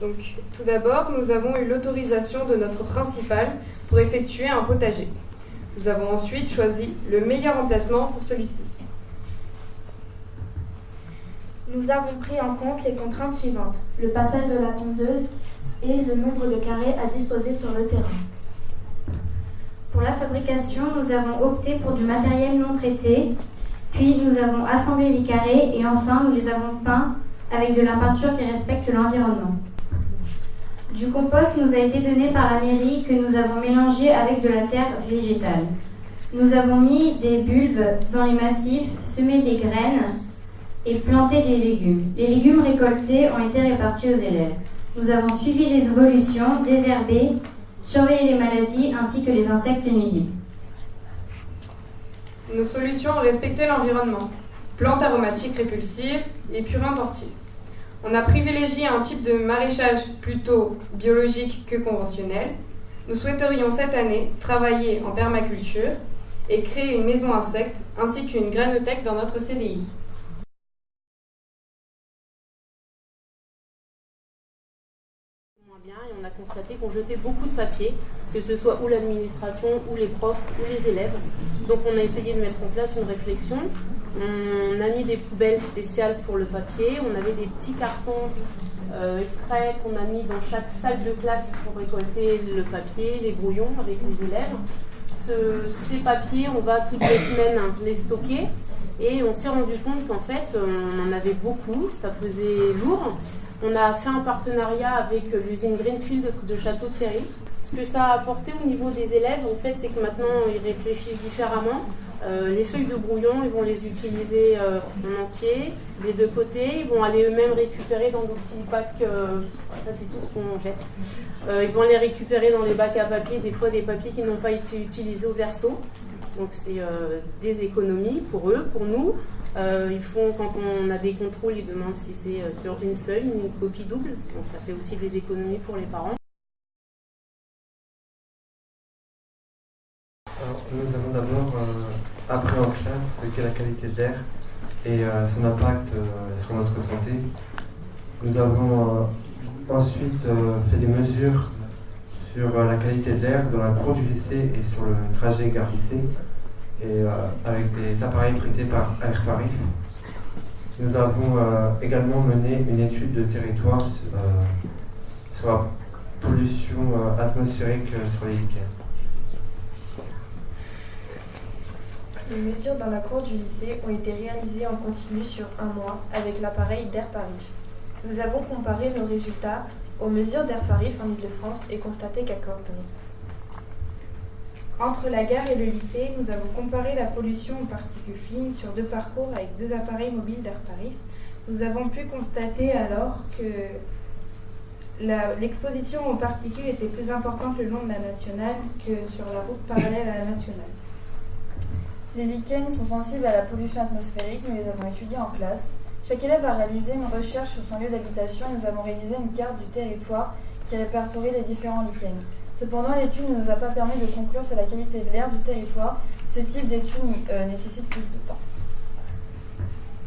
Donc, tout d'abord, nous avons eu l'autorisation de notre principal pour effectuer un potager. Nous avons ensuite choisi le meilleur emplacement pour celui-ci. Nous avons pris en compte les contraintes suivantes: le passage de la tondeuse et le nombre de carrés à disposer sur le terrain. Pour la fabrication, nous avons opté pour du matériel non traité, puis nous avons assemblé les carrés et enfin nous les avons peints avec de la peinture qui respecte l'environnement. Du compost nous a été donné par la mairie que nous avons mélangé avec de la terre végétale. Nous avons mis des bulbes dans les massifs, semé des graines et planté des légumes. Les légumes récoltés ont été répartis aux élèves. Nous avons suivi les évolutions, désherbé, surveillé les maladies ainsi que les insectes nuisibles. Nos solutions ont respecté l'environnement. Plantes aromatiques répulsives et purins d'ortie. On a privilégié un type de maraîchage plutôt biologique que conventionnel. Nous souhaiterions cette année travailler en permaculture et créer une maison insecte ainsi qu'une grainothèque dans notre CDI. Bien, et on a constaté qu'on jetait beaucoup de papier, que ce soit ou l'administration, ou les profs, ou les élèves. Donc on a essayé de mettre en place une réflexion. On a mis des poubelles spéciales pour le papier, on avait des petits cartons exprès qu'on a mis dans chaque salle de classe pour récolter le papier, les brouillons avec les élèves. Ces papiers, on va toutes les semaines les stocker et on s'est rendu compte qu'en fait, on en avait beaucoup, ça faisait lourd. On a fait un partenariat avec l'usine Greenfield de Château-Thierry. Ce que ça a apporté au niveau des élèves, en fait, c'est que maintenant, ils réfléchissent différemment. Les feuilles de brouillon, ils vont les utiliser en entier. Des deux côtés, ils vont aller eux-mêmes récupérer dans nos petits bacs. Ça, c'est tout ce qu'on jette. Ils vont les récupérer dans les bacs à papier, des fois des papiers qui n'ont pas été utilisés au verso. Donc, c'est des économies pour eux, pour nous. Ils font, quand on a des contrôles, ils demandent si c'est sur une feuille, une copie double. Donc, ça fait aussi des économies pour les parents. Alors, nous avons d'abord appris en classe ce qu'est la qualité de l'air et son impact sur notre santé. Nous avons ensuite fait des mesures sur la qualité de l'air dans la cour du lycée et sur le trajet gare-lycée, et avec des appareils prêtés par Air Paris. Nous avons également mené une étude de territoire sur la pollution atmosphérique sur les week-ends. Les mesures dans la cour du lycée ont été réalisées en continu sur un mois avec l'appareil d'Air Paris. Nous avons comparé nos résultats aux mesures d'Air Paris en Ile-de-France et constaté qu'à Cordoue. Entre la gare et le lycée, nous avons comparé la pollution aux particules fines sur 2 parcours avec 2 appareils mobiles d'Air Paris. Nous avons pu constater alors que l'exposition aux particules était plus importante le long de la nationale que sur la route parallèle à la nationale. Les lichens sont sensibles à la pollution atmosphérique, nous les avons étudiés en classe. Chaque élève a réalisé une recherche sur son lieu d'habitation et nous avons réalisé une carte du territoire qui répertorie les différents lichens. Cependant, l'étude ne nous a pas permis de conclure sur la qualité de l'air du territoire. Ce type d'étude nécessite plus de temps.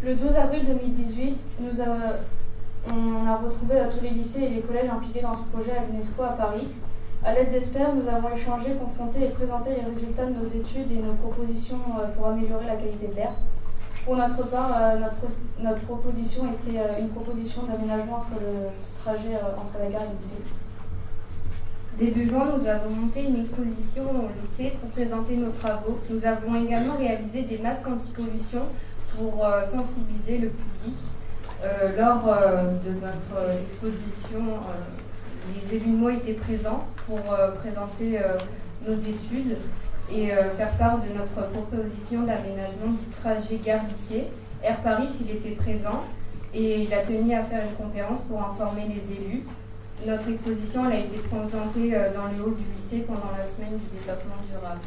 Le 12 avril 2018, on a retrouvé tous les lycées et les collèges impliqués dans ce projet à l'UNESCO à Paris. À l'aide d'experts, nous avons échangé, confronté et présenté les résultats de nos études et nos propositions pour améliorer la qualité de l'air. Pour notre part, notre proposition était une proposition d'aménagement entre le trajet entre la gare et le lycée. Début juin, nous avons monté une exposition au lycée pour présenter nos travaux. Nous avons également réalisé des masques anti-pollution pour sensibiliser le public. Lors de notre exposition, les élus de Meaux étaient présents pour présenter nos études et faire part de notre proposition d'aménagement du trajet gare-lycée. Air Paris, il était présent et il a tenu à faire une conférence pour informer les élus. Notre exposition elle a été présentée dans le hall du lycée pendant la semaine du développement durable.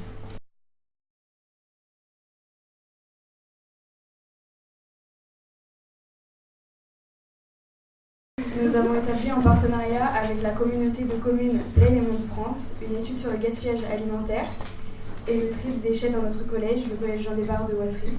Nous avons établi en partenariat avec la communauté de communes l'Aisne et Mont-de-France une étude sur le gaspillage alimentaire et le tri des déchets dans notre collège, le collège Jean Desbarres de Wassery.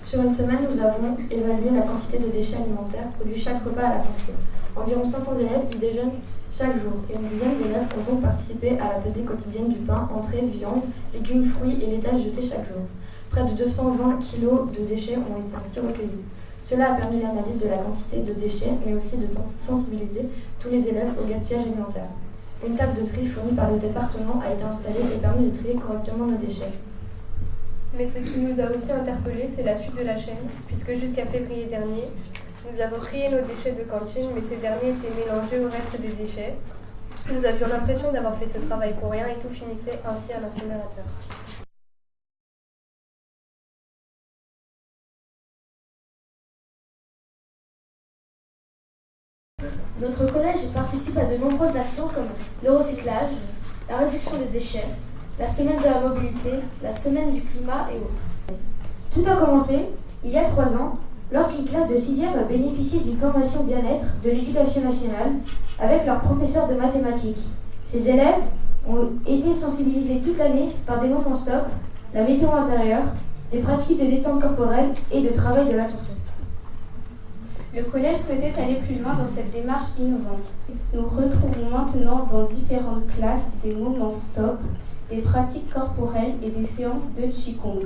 Sur une semaine, nous avons évalué la quantité de déchets alimentaires produits chaque repas à la cantine. Environ 500 élèves y déjeunent chaque jour et une dizaine d'élèves ont donc participé à la pesée quotidienne du pain, entrée, viande, légumes, fruits et laitages jetés chaque jour. Près de 220 kg de déchets ont été ainsi recueillis. Cela a permis l'analyse de la quantité de déchets, mais aussi de sensibiliser tous les élèves au gaspillage alimentaire. Une table de tri fournie par le département a été installée et permis de trier correctement nos déchets. Mais ce qui nous a aussi interpellés, c'est la suite de la chaîne, puisque jusqu'à février dernier, nous avons trié nos déchets de cantine, mais ces derniers étaient mélangés au reste des déchets. Nous avions l'impression d'avoir fait ce travail pour rien et tout finissait ainsi à l'incinérateur. Notre collège participe à de nombreuses actions comme le recyclage, la réduction des déchets, la semaine de la mobilité, la semaine du climat et autres. Tout a commencé il y a 3 ans, lorsqu'une classe de 6e a bénéficié d'une formation bien-être de l'Éducation nationale avec leur professeur de mathématiques. Ces élèves ont été sensibilisés toute l'année par des moments stop, la météo intérieure, des pratiques de détente corporelle et de travail de l'attention. Le collège souhaitait aller plus loin dans cette démarche innovante. Nous retrouvons maintenant dans différentes classes des moments stop, des pratiques corporelles et des séances de Qigong.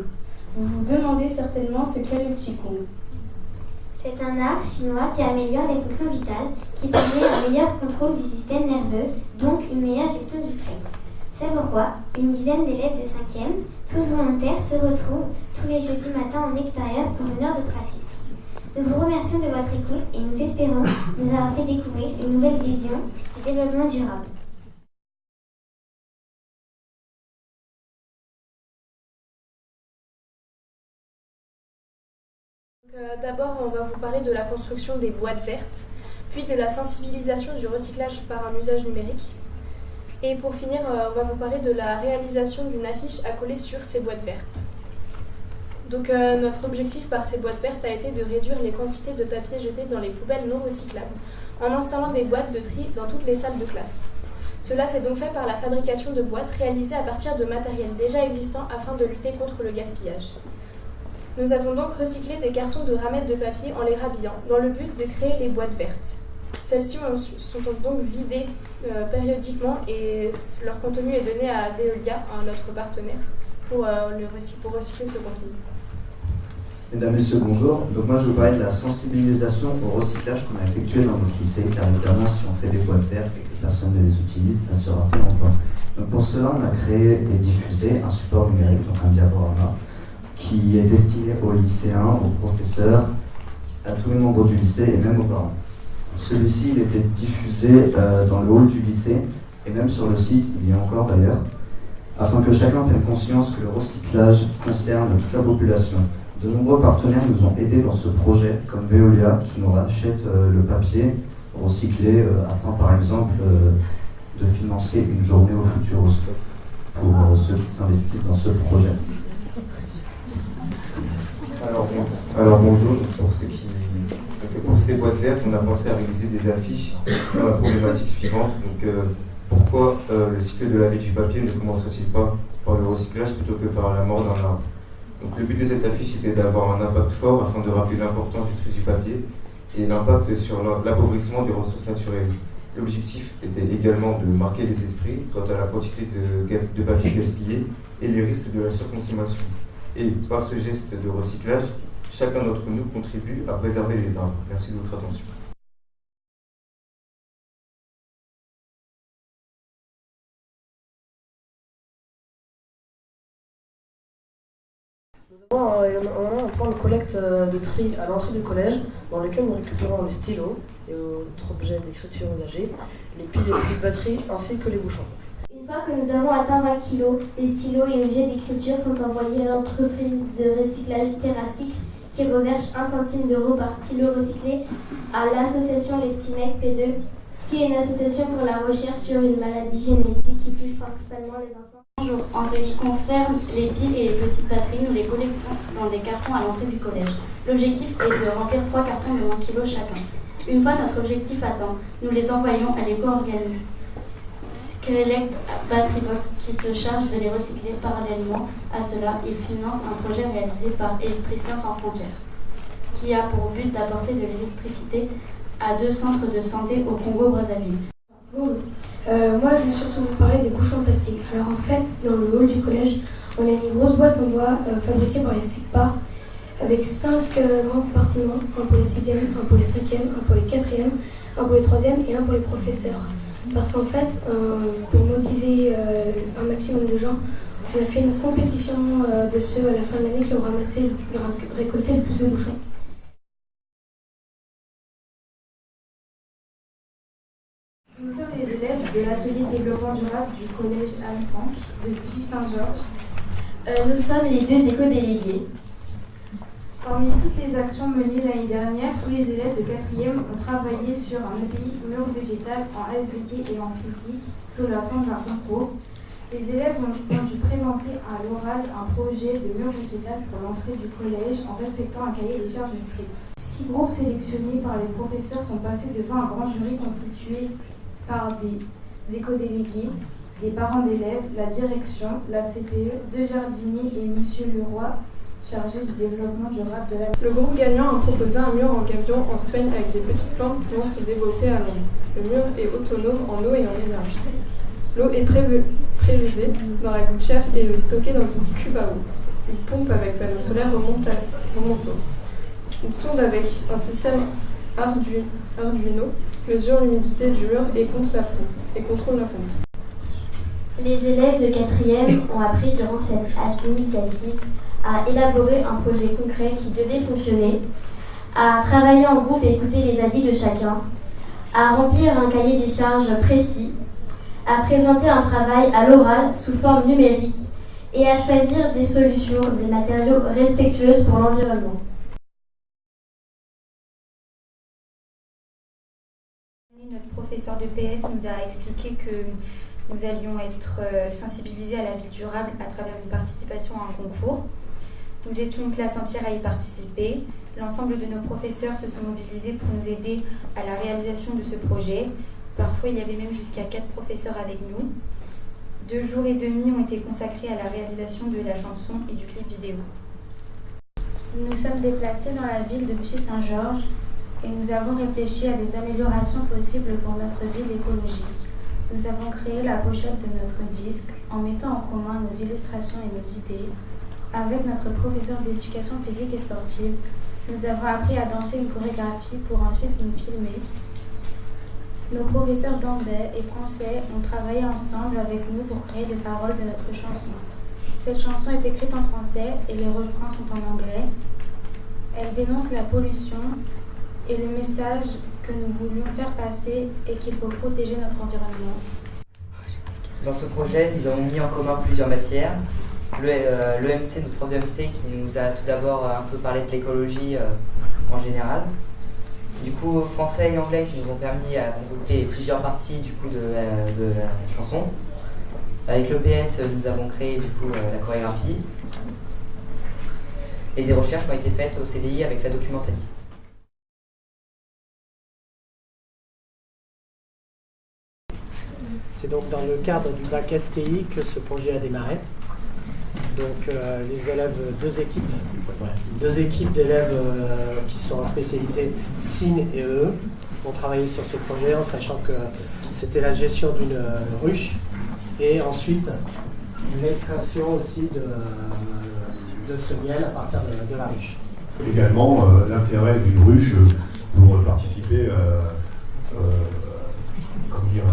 Vous vous demandez certainement ce qu'est le Qigong. C'est un art chinois qui améliore les fonctions vitales, qui permet un meilleur contrôle du système nerveux, donc une meilleure gestion du stress. C'est pourquoi une dizaine d'élèves de 5e, tous volontaires, se retrouvent tous les jeudis matins en extérieur pour 1 heure de pratique. Nous vous remercions de votre écoute et nous espérons vous avoir fait découvrir une nouvelle vision du développement durable. D'abord, on va vous parler de la construction des boîtes vertes, puis de la sensibilisation du recyclage par un usage numérique. Et pour finir, on va vous parler de la réalisation d'une affiche à coller sur ces boîtes vertes. Donc notre objectif par ces boîtes vertes a été de réduire les quantités de papier jeté dans les poubelles non recyclables, en installant des boîtes de tri dans toutes les salles de classe. Cela s'est donc fait par la fabrication de boîtes réalisées à partir de matériel déjà existant afin de lutter contre le gaspillage. Nous avons donc recyclé des cartons de ramettes de papier en les rhabillant, dans le but de créer les boîtes vertes. Celles-ci sont donc vidées périodiquement et leur contenu est donné à Veolia, notre partenaire, pour recycler ce contenu. Mesdames et messieurs, bonjour. Donc moi je vous parlais de la sensibilisation au recyclage qu'on a effectué dans notre lycée, car évidemment si on fait des boîtes vertes et que les personnes ne les utilisent, ça sera plus longtemps. Donc pour cela on a créé et diffusé un support numérique, donc un diaporama, qui est destiné aux lycéens, aux professeurs, à tous les membres du lycée et même aux parents. Celui-ci il était diffusé dans le hall du lycée et même sur le site, il y a encore d'ailleurs, afin que chacun prenne conscience que le recyclage concerne toute la population. De nombreux partenaires nous ont aidés dans ce projet, comme Veolia, qui nous rachète le papier recyclé afin, par exemple, de financer une journée au Futuroscope pour ceux qui s'investissent dans ce projet. Alors bonjour, pour ces boîtes vertes, on a pensé à réaliser des affiches dans la problématique suivante. Donc, pourquoi le cycle de la vie du papier ne commencerait-il pas par le recyclage plutôt que par la mort d'un arbre? Donc le but de cette affiche était d'avoir un impact fort afin de rappeler l'importance du tri du papier et l'impact sur l'appauvrissement des ressources naturelles. L'objectif était également de marquer les esprits quant à la quantité de papier gaspillé et les risques de la surconsommation. Et par ce geste de recyclage, chacun d'entre nous contribue à préserver les arbres. Merci de votre attention. Nous avons un point de collecte de tri à l'entrée du collège dans lequel nous récupérons les stylos et autres objets d'écriture usagés, les piles et les batteries ainsi que les bouchons. Une fois que nous avons atteint 20 kg, les stylos et objets d'écriture sont envoyés à l'entreprise de recyclage TerraCycle qui reverse 1 centime d'euro par stylo recyclé à l'association Leptimec P2, qui est une association pour la recherche sur une maladie génétique qui touche principalement les enfants. Bonjour. En ce qui concerne les piles et les petites batteries, nous les collectons dans des cartons à l'entrée du collège. L'objectif est de remplir 3 cartons de 1 kg chacun. Une fois notre objectif atteint, nous les envoyons à l'éco-organisme Skrelect Battery Box qui se charge de les recycler. Parallèlement à cela, il finance un projet réalisé par Électriciens sans frontières qui a pour but d'apporter de l'électricité à 2 centres de santé au Congo-Brazzaville. Bonjour. Moi, je vais surtout vous parler des bouchons en plastique. Alors en fait, dans le hall du collège, on a une grosse boîte en bois fabriquée par les SICPA avec 5 grands compartiments, un pour les 6e, un pour les 5e, un pour les 4e, un pour les 3e et un pour les professeurs. Parce qu'en fait, pour motiver un maximum de gens, on a fait une compétition de ceux à la fin de l'année qui ont récolté le plus de bouchons. Nous sommes les élèves de l'atelier développement durable du collège Anne-Franck de Bussy-Saint-Georges. Nous sommes les 2 éco-délégués. Parmi toutes les actions menées l'année dernière, tous les élèves de 4e ont travaillé sur un EPI mur végétal en SVT et en physique sous la forme d'un concours. Les élèves ont dû présenter à l'oral un projet de mur végétal pour l'entrée du collège en respectant un cahier des charges strict. 6 groupes sélectionnés par les professeurs sont passés devant un grand jury constitué par des éco-délégués, des parents d'élèves, la direction, la CPE, 2 jardiniers et M. Leroy, chargé du développement durable de la... Le groupe gagnant a proposé un mur en gabion en Suède avec des petites plantes qui vont se développer à l'ombre. Le mur est autonome en eau et en énergie. L'eau est prélevée dans la gouttière et l'eau est stockée dans une cuve à eau. Une pompe avec panneau solaire remonte l'eau. Une sonde avec un système Arduino mesure l'humidité du mur et contrôle la pompe. Les élèves de 4e ont appris durant cette initiative à élaborer un projet concret qui devait fonctionner, à travailler en groupe et écouter les avis de chacun, à remplir un cahier des charges précis, à présenter un travail à l'oral sous forme numérique et à choisir des solutions, des matériaux respectueuses pour l'environnement. Notre professeur de PS nous a expliqué que nous allions être sensibilisés à la vie durable à travers une participation à un concours. Nous étions une classe entière à y participer. L'ensemble de nos professeurs se sont mobilisés pour nous aider à la réalisation de ce projet. Parfois, il y avait même jusqu'à 4 professeurs avec nous. 2 jours et demi ont été consacrés à la réalisation de la chanson et du clip vidéo. Nous nous sommes déplacés dans la ville de Bussy-Saint-Georges et nous avons réfléchi à des améliorations possibles pour notre ville écologique. Nous avons créé la pochette de notre disque en mettant en commun nos illustrations et nos idées. Avec notre professeur d'éducation physique et sportive, nous avons appris à danser une chorégraphie pour un film filmé. Nos professeurs d'anglais et français ont travaillé ensemble avec nous pour créer les paroles de notre chanson. Cette chanson est écrite en français et les refrains sont en anglais. Elle dénonce la pollution et le message que nous voulions faire passer est qu'il faut protéger notre environnement. Dans ce projet, nous avons mis en commun plusieurs matières. L'EMC, notre prof de MC, qui nous a tout d'abord un peu parlé de l'écologie en général. Du coup, français et anglais qui nous ont permis à regrouper plusieurs parties du coup, de la chanson. Avec l'EPS, nous avons créé du coup la chorégraphie. Et des recherches ont été faites au CDI avec la documentaliste. C'est donc dans le cadre du bac STI que ce projet a démarré. Donc les élèves, 2 équipes d'élèves qui sont en spécialité SIN et EE ont travaillé sur ce projet en sachant que c'était la gestion d'une ruche et ensuite l'extraction aussi de ce miel à partir de la ruche. Également l'intérêt d'une ruche pour participer à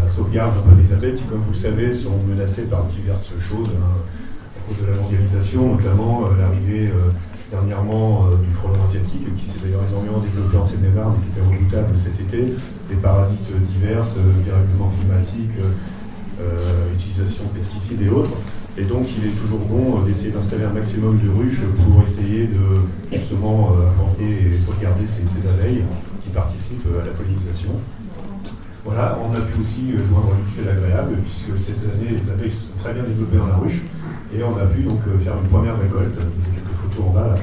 la sauvegarde un peu des abeilles qui, comme vous le savez, sont menacées par diverses choses. À cause de la mondialisation, notamment l'arrivée dernièrement du frelon asiatique, qui s'est d'ailleurs énormément développé en Seine-et-Marne et qui était redoutable cet été, des parasites diverses, dérèglements climatiques, utilisation de pesticides et autres. Et donc il est toujours bon d'essayer d'installer un maximum de ruches pour essayer de justement implanter et sauvegarder ces abeilles qui participent à la pollinisation. Voilà, on a pu aussi joindre l'utile à l'agréable, puisque cette année, les abeilles se sont très bien développées dans la ruche, et on a pu donc faire une première récolte. J'ai quelques photos en bas là.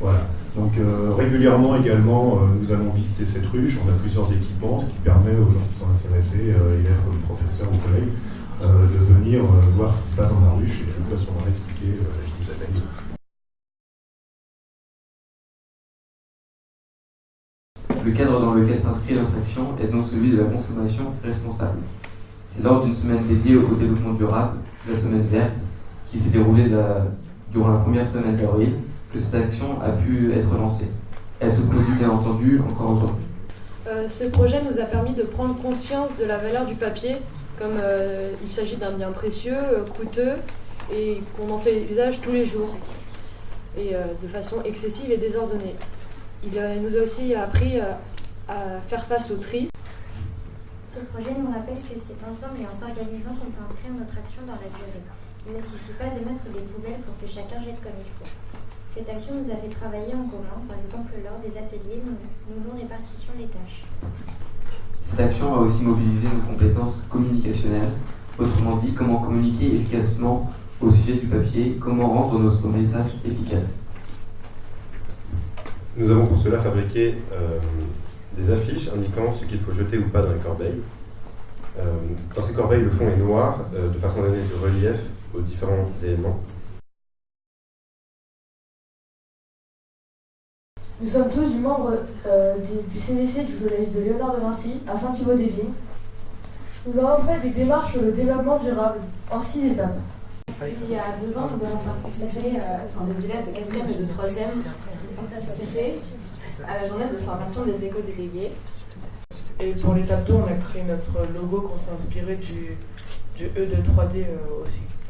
Voilà. Donc régulièrement également, nous allons visiter cette ruche. On a plusieurs équipements, ce qui permet aux gens qui sont intéressés, élèves comme professeurs ou collègues, de venir voir ce qui se passe dans la ruche, et je peux à ce moment-là expliquer la vie des abeilles. Le cadre dans lequel s'inscrit notre action est donc celui de la consommation responsable. C'est lors d'une semaine dédiée au développement durable, la semaine verte, qui s'est déroulée durant la première semaine d'avril, que cette action a pu être lancée. Elle se produit bien entendu encore aujourd'hui. Ce projet nous a permis de prendre conscience de la valeur du papier, comme il s'agit d'un bien précieux, coûteux, et qu'on en fait usage tous les jours, et de façon excessive et désordonnée. Il nous a aussi appris à faire face au tri. Ce projet nous rappelle que c'est ensemble et en s'organisant qu'on peut inscrire notre action dans la durée. Il ne suffit pas de mettre des poubelles pour que chacun jette comme il faut. Cette action nous a fait travailler en commun, par exemple lors des ateliers, nous répartissions les tâches. Cette action a aussi mobilisé nos compétences communicationnelles, autrement dit, comment communiquer efficacement au sujet du papier, comment rendre nos messages efficaces. Nous avons pour cela fabriqué des affiches indiquant ce qu'il faut jeter ou pas dans les corbeilles. Dans ces corbeilles, le fond est noir, de façon à donner du relief aux différents éléments. Nous sommes tous membres du CVC du collège de Léonard de Vinci à Saint-Thibaud-des-Vignes. Nous avons fait des démarches sur le développement durable en 6 étapes. Il y a 2 ans, nous avons participé, les élèves de 4e et de 3e, ont participé à la journée de formation des éco-délégués. Et pour l'étape 2, on a créé notre logo qu'on s'est inspiré du E de 3D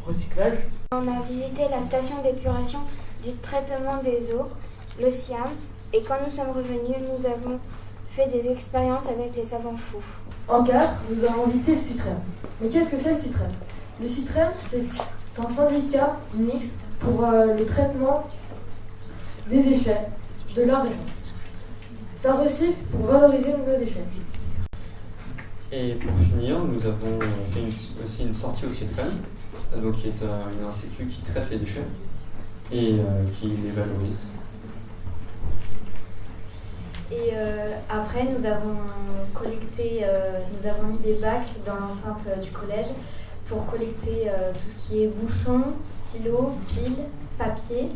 recyclage. On a visité la station d'épuration du traitement des eaux, le SIAM, et quand nous sommes revenus, nous avons fait des expériences avec les savants fous. En 4, nous avons visité le CITREM. Mais qu'est-ce que c'est le CITREM? Le CITREM, c'est un syndicat mixte pour le traitement des déchets de la région. Ça recycle pour valoriser nos déchets. Et pour finir, nous avons fait aussi une sortie au CITREM, donc qui est un institut qui traite les déchets et qui les valorise. Et après, nous avons collecté, nous avons mis des bacs dans l'enceinte du collège pour collecter tout ce qui est bouchons, stylos, piles, papier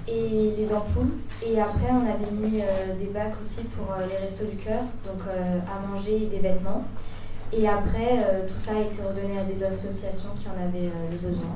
et les ampoules. Et après, on avait mis des bacs aussi pour les restos du cœur, donc à manger et des vêtements. Et après, tout ça a été redonné à des associations qui en avaient le besoin.